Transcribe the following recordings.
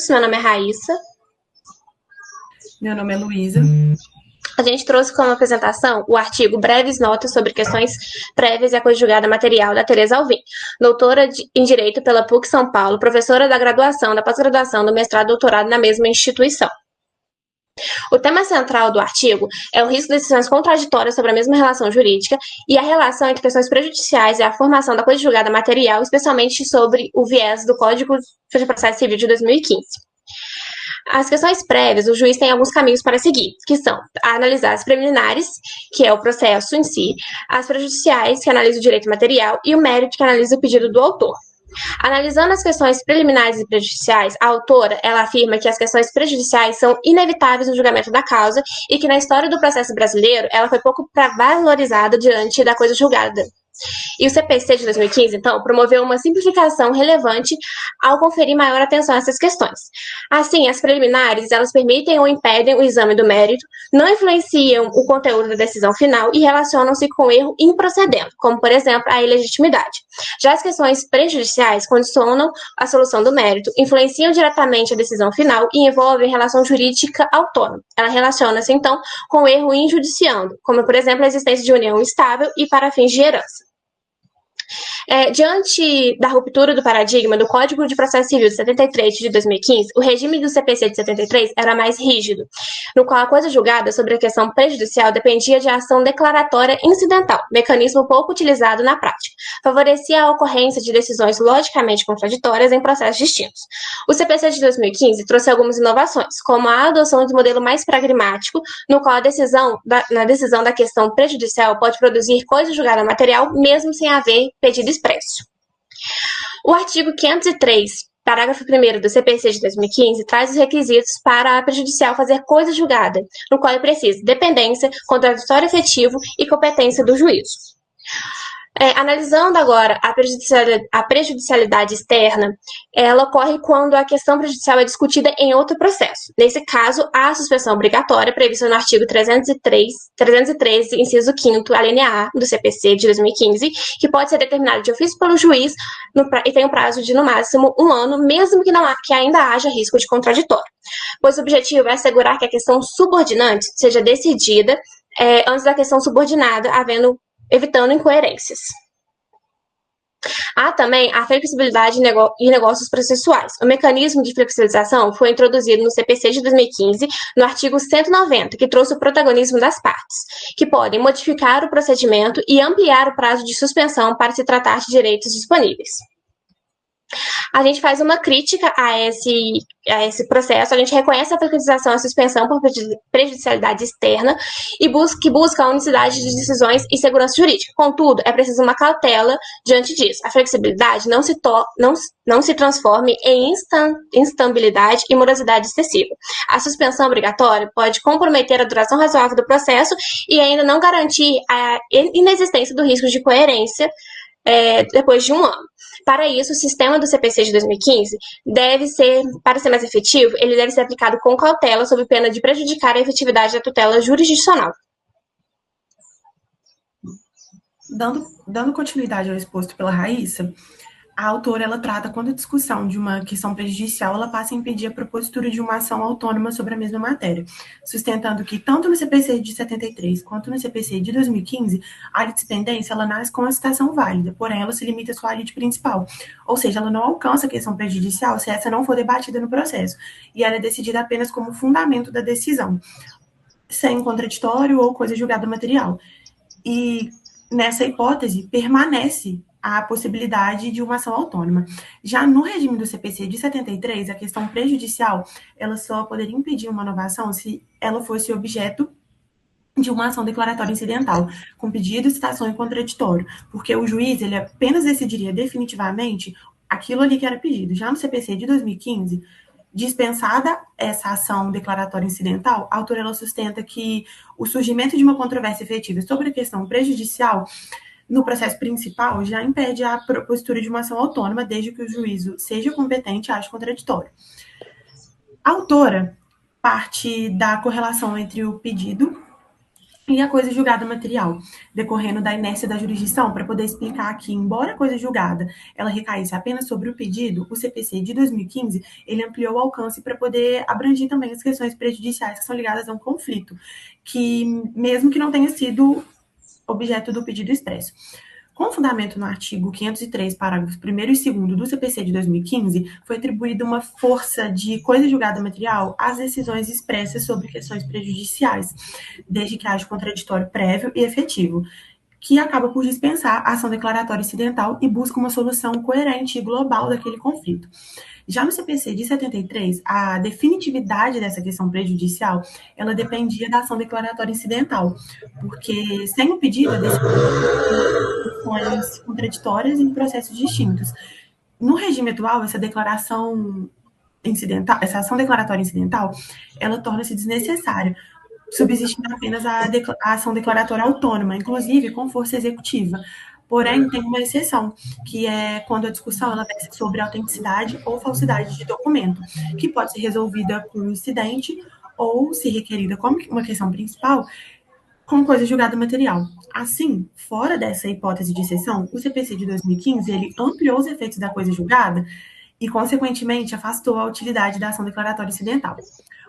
Meu nome é Raíssa. Meu nome é Luísa. A gente trouxe como apresentação o artigo Breves Notas sobre Questões Prévias e a Coisa Material, da Tereza Alvim, doutora em Direito pela PUC São Paulo, professora da graduação, da pós-graduação, do mestrado e doutorado na mesma instituição. O tema central do artigo é o risco de decisões contraditórias sobre a mesma relação jurídica e a relação entre questões prejudiciais e a formação da coisa julgada material, especialmente sobre o viés do Código de Processo Civil de 2015. As questões prévias, o juiz tem alguns caminhos para seguir, que são analisar as preliminares, que é o processo em si, as prejudiciais, que analisa o direito material, e o mérito, que analisa o pedido do autor. Analisando as questões preliminares e prejudiciais, a autora ela afirma que as questões prejudiciais são inevitáveis no julgamento da causa e que na história do processo brasileiro ela foi pouco valorizada diante da coisa julgada. E o CPC de 2015, então, promoveu uma simplificação relevante ao conferir maior atenção a essas questões. Assim, as preliminares, elas permitem ou impedem o exame do mérito, não influenciam o conteúdo da decisão final e relacionam-se com o erro improcedente, como, por exemplo, a ilegitimidade. Já as questões prejudiciais condicionam a solução do mérito, influenciam diretamente a decisão final e envolvem relação jurídica autônoma. Ela relaciona-se, então, com o erro injudiciando, como, por exemplo, a existência de união estável e para fins de herança. Diante da ruptura do paradigma do Código de Processo Civil de 73 de 2015, o regime do CPC de 73 era mais rígido, no qual a coisa julgada sobre a questão prejudicial dependia de ação declaratória incidental, mecanismo pouco utilizado na prática. Favorecia a ocorrência de decisões logicamente contraditórias em processos distintos. O CPC de 2015 trouxe algumas inovações, como a adoção de um modelo mais pragmático, no qual na decisão da questão prejudicial pode produzir coisa julgada material, mesmo sem haver pedido expresso. O artigo 503, parágrafo 1º do CPC de 2015, traz os requisitos para a prejudicial fazer coisa julgada, no qual é preciso dependência, contraditório efetivo e competência do juízo. Analisando agora a prejudicialidade externa, ela ocorre quando a questão prejudicial é discutida em outro processo. Nesse caso, há a suspensão obrigatória prevista no artigo 313, inciso 5º, a linha A do CPC de 2015, que pode ser determinada de ofício pelo juiz e tem um prazo de, no máximo, 1 ano, mesmo que ainda haja risco de contraditório. Pois o objetivo é assegurar que a questão subordinante seja decidida antes da questão subordinada, evitando incoerências. Há também a flexibilidade em negócios processuais. O mecanismo de flexibilização foi introduzido no CPC de 2015, no artigo 190, que trouxe o protagonismo das partes, que podem modificar o procedimento e ampliar o prazo de suspensão para se tratar de direitos disponíveis. A gente faz uma crítica a esse processo, a gente reconhece a flexibilização e a suspensão por prejudicialidade externa e busca a unicidade de decisões e segurança jurídica. Contudo, é preciso uma cautela diante disso. A flexibilidade não se transforme em instabilidade e morosidade excessiva. A suspensão obrigatória pode comprometer a duração razoável do processo e ainda não garantir a inexistência do risco de coerência depois de 1 ano. Para isso, o sistema do CPC de 2015 para ser mais efetivo, ele deve ser aplicado com cautela, sob pena de prejudicar a efetividade da tutela jurisdicional. Dando continuidade ao exposto pela Raíssa, a autora ela trata quando a discussão de uma questão prejudicial ela passa a impedir a propositura de uma ação autônoma sobre a mesma matéria, sustentando que tanto no CPC de 73 quanto no CPC de 2015, a litispendência ela nasce com a citação válida, porém ela se limita à sua lite principal, ou seja, ela não alcança a questão prejudicial se essa não for debatida no processo, e ela é decidida apenas como fundamento da decisão, sem contraditório ou coisa julgada material. E nessa hipótese, permanece a possibilidade de uma ação autônoma. Já no regime do CPC de 73, a questão prejudicial, ela só poderia impedir uma novação se ela fosse objeto de uma ação declaratória incidental, com pedido, citação e contraditório, porque o juiz ele apenas decidiria definitivamente aquilo ali que era pedido. Já no CPC de 2015, dispensada essa ação declaratória incidental, a autora ela sustenta que o surgimento de uma controvérsia efetiva sobre a questão prejudicial no processo principal já impede a propositura de uma ação autônoma, desde que o juízo seja competente e ache contraditório. A autora parte da correlação entre o pedido E a coisa julgada material, decorrendo da inércia da jurisdição, para poder explicar que, embora a coisa julgada ela recaísse apenas sobre o pedido, o CPC de 2015 ele ampliou o alcance para poder abranger também as questões prejudiciais que são ligadas a um conflito, que mesmo que não tenha sido objeto do pedido expresso. Com fundamento no artigo 503, parágrafos 1º e 2º do CPC de 2015, foi atribuída uma força de coisa julgada material às decisões expressas sobre questões prejudiciais, desde que haja contraditório prévio e efetivo, que acaba por dispensar a ação declaratória incidental e busca uma solução coerente e global daquele conflito. Já no CPC de 73, a definitividade dessa questão prejudicial, ela dependia da ação declaratória incidental, porque sem o pedido, a decisões contraditórias em processos distintos. No regime atual, essa declaração incidental, essa ação declaratória incidental, ela torna-se desnecessária, subsistindo apenas a ação declaratória autônoma, inclusive com força executiva. Porém, tem uma exceção, que é quando a discussão ela versa sobre autenticidade ou falsidade de documento, que pode ser resolvida com incidente ou, se requerida como uma questão principal, com coisa julgada material. Assim, fora dessa hipótese de exceção, o CPC de 2015 ele ampliou os efeitos da coisa julgada e, consequentemente, afastou a utilidade da ação declaratória incidental.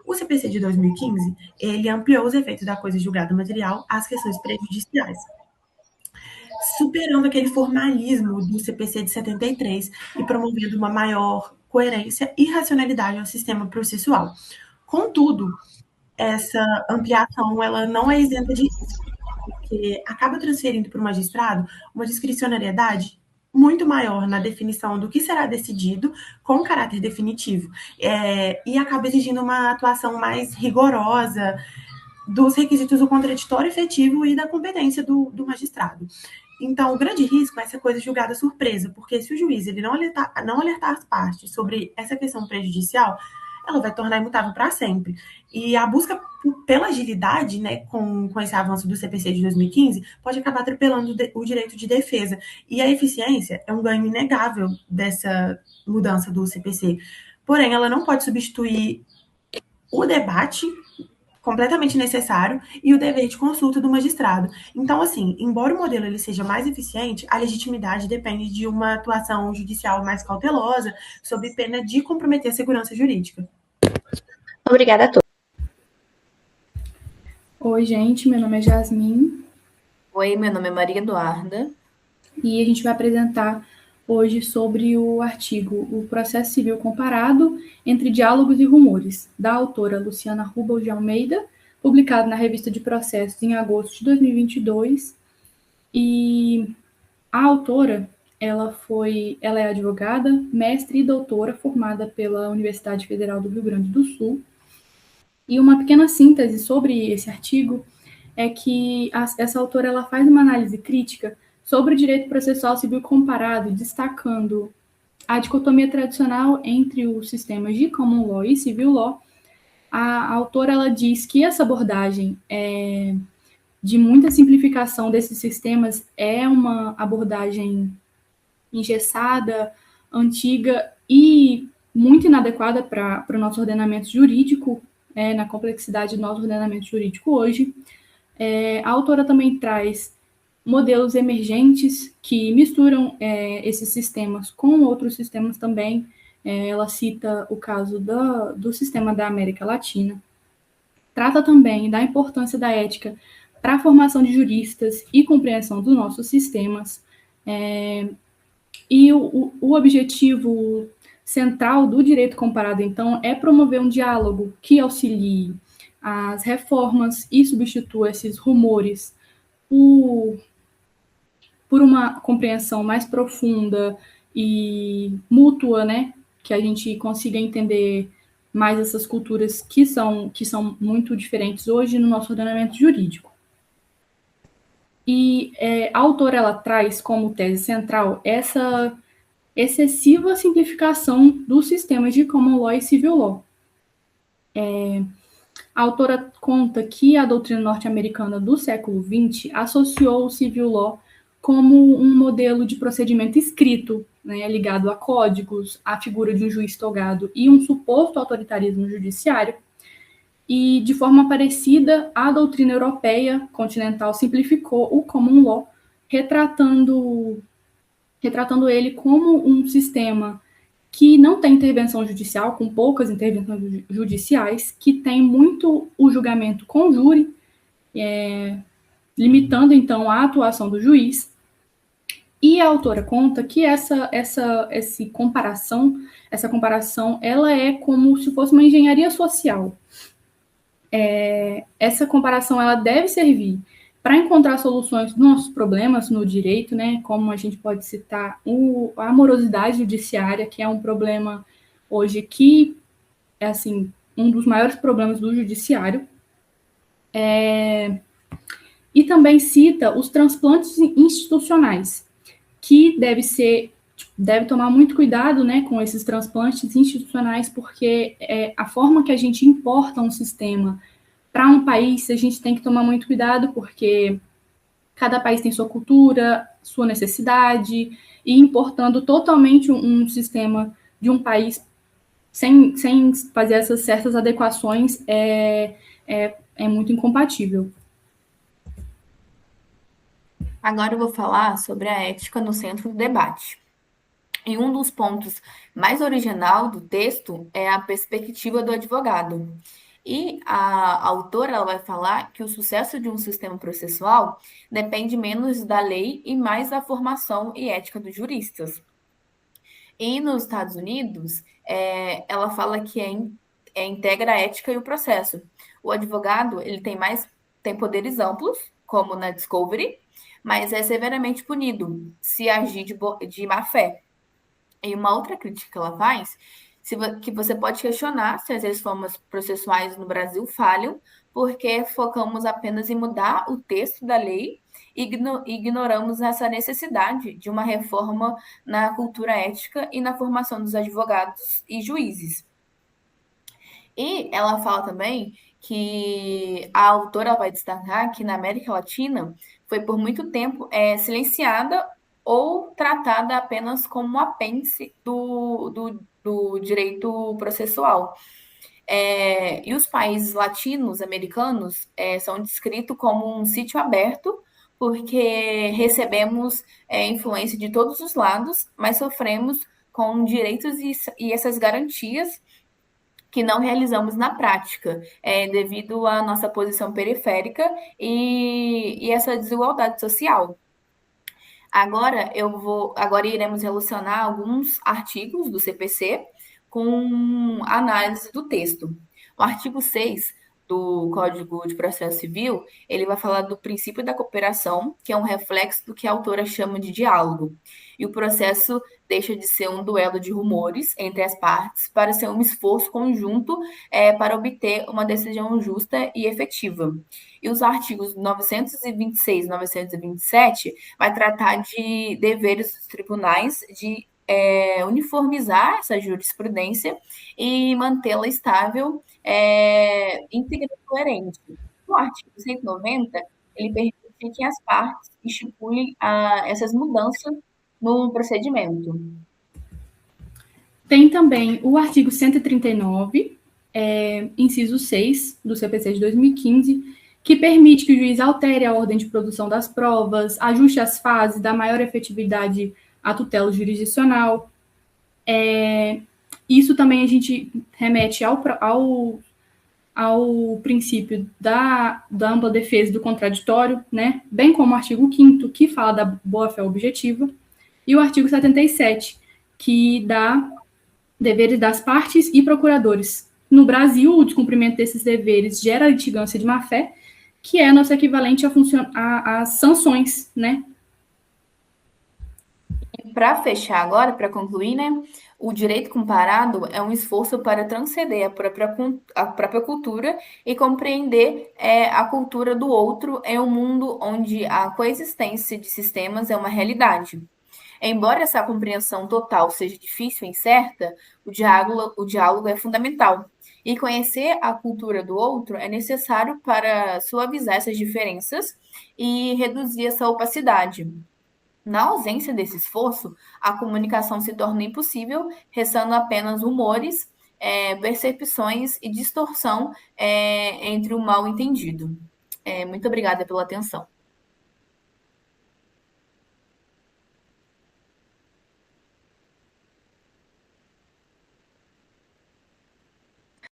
O CPC de 2015 ele ampliou os efeitos da coisa julgada material às questões prejudiciais, superando aquele formalismo do CPC de 73 e promovendo uma maior coerência e racionalidade ao sistema processual. Contudo, essa ampliação ela não é isenta de risco, porque acaba transferindo para o magistrado uma discricionariedade muito maior na definição do que será decidido com caráter definitivo, e acaba exigindo uma atuação mais rigorosa dos requisitos do contraditório efetivo e da competência do magistrado. Então, o grande risco é essa coisa julgada surpresa, porque se o juiz ele não alertar as partes sobre essa questão prejudicial, ela vai tornar imutável para sempre. E a busca pela agilidade, né, com esse avanço do CPC de 2015, pode acabar atropelando o direito de defesa. E a eficiência é um ganho inegável dessa mudança do CPC. Porém, ela não pode substituir o debate completamente necessário e o dever de consulta do magistrado. Então, assim, embora o modelo ele seja mais eficiente, a legitimidade depende de uma atuação judicial mais cautelosa, sob pena de comprometer a segurança jurídica. Obrigada a todos. Oi, gente, meu nome é Jasmine. Oi, meu nome é Maria Eduarda. E a gente vai apresentar hoje sobre o artigo O Processo Civil Comparado entre Diálogos e Rumores, da autora Luciana Rubel de Almeida, publicado na Revista de Processos em agosto de 2022. E a autora, ela é advogada, mestre e doutora formada pela Universidade Federal do Rio Grande do Sul. E uma pequena síntese sobre esse artigo é que essa autora ela faz uma análise crítica sobre o direito processual civil comparado, destacando a dicotomia tradicional entre os sistemas de common law e civil law. A autora ela diz que essa abordagem de muita simplificação desses sistemas é uma abordagem engessada, antiga e muito inadequada para o nosso ordenamento jurídico, na complexidade do nosso ordenamento jurídico hoje. A autora também traz modelos emergentes que misturam esses sistemas com outros sistemas também. Ela cita o caso do sistema da América Latina. Trata também da importância da ética para a formação de juristas e compreensão dos nossos sistemas. E o objetivo central do direito comparado, então, é promover um diálogo que auxilie as reformas e substitua esses rumores por uma compreensão mais profunda e mútua, né? Que a gente consiga entender mais essas culturas que são muito diferentes hoje no nosso ordenamento jurídico. E a autora ela traz como tese central essa excessiva simplificação dos sistemas de common law e civil law. A autora conta que a doutrina norte-americana do século XX associou o civil law como um modelo de procedimento escrito, né, ligado a códigos, a figura de um juiz togado e um suposto autoritarismo judiciário. e, de forma parecida, a doutrina europeia continental simplificou o common law, retratando ele como um sistema que não tem intervenção judicial, com poucas intervenções judiciais, que tem muito o julgamento com júri, limitando, então, a atuação do juiz. E a autora conta que essa comparação, ela é como se fosse uma engenharia social. Essa comparação ela deve servir para encontrar soluções dos nossos problemas no direito, né? Como a gente pode citar a morosidade judiciária, que é um problema hoje que é assim um dos maiores problemas do judiciário. E também cita os transplantes institucionais, que deve tomar muito cuidado, né, com esses transplantes institucionais, porque a forma que a gente importa um sistema para um país, a gente tem que tomar muito cuidado, porque cada país tem sua cultura, sua necessidade, e importando totalmente um sistema de um país sem fazer essas certas adequações é muito incompatível. Agora eu vou falar sobre a ética no centro do debate. E um dos pontos mais original do texto é a perspectiva do advogado. E a autora ela vai falar que o sucesso de um sistema processual depende menos da lei e mais da formação e ética dos juristas. E nos Estados Unidos, ela fala que integra a ética e o processo. O advogado ele tem poderes amplos, como na Discovery, mas é severamente punido se agir de má fé. E uma outra crítica que ela faz, que você pode questionar se as reformas processuais no Brasil falham, porque focamos apenas em mudar o texto da lei e ignoramos essa necessidade de uma reforma na cultura ética e na formação dos advogados e juízes. E ela fala também que a autora vai destacar que na América Latina foi por muito tempo silenciada ou tratada apenas como um apêndice do direito processual. E os países latinos americanos são descritos como um sítio aberto, porque recebemos influência de todos os lados, mas sofremos com direitos e essas garantias que não realizamos na prática, devido à nossa posição periférica e essa desigualdade social. Agora iremos relacionar alguns artigos do CPC com análise do texto. O artigo 6 do Código de Processo Civil, ele vai falar do princípio da cooperação, que é um reflexo do que a autora chama de diálogo. E o processo deixa de ser um duelo de rumores entre as partes para ser um esforço conjunto para obter uma decisão justa e efetiva. E os artigos 926 e 927 vai tratar de deveres dos tribunais de uniformizar essa jurisprudência e mantê-la estável, íntegra e coerente. O artigo 190, ele permite que as partes estipulem essas mudanças no procedimento. Tem também o artigo 139, inciso 6, do CPC de 2015, que permite que o juiz altere a ordem de produção das provas, ajuste as fases, dá maior efetividade à tutela jurisdicional. Isso também a gente remete ao princípio da ampla defesa do contraditório, né? Bem como o artigo 5º, que fala da boa-fé objetiva, e o artigo 77, que dá deveres das partes e procuradores. No Brasil, o descumprimento desses deveres gera litigância de má-fé, que é nosso equivalente às sanções, né? Para fechar agora, para concluir, né, o direito comparado é um esforço para transcender a própria cultura e compreender a cultura do outro em um mundo onde a coexistência de sistemas é uma realidade. Embora essa compreensão total seja difícil e incerta, o diálogo é fundamental. E conhecer a cultura do outro é necessário para suavizar essas diferenças e reduzir essa opacidade. Na ausência desse esforço, a comunicação se torna impossível, restando apenas rumores percepções e distorção entre o mal entendido. Muito obrigada pela atenção.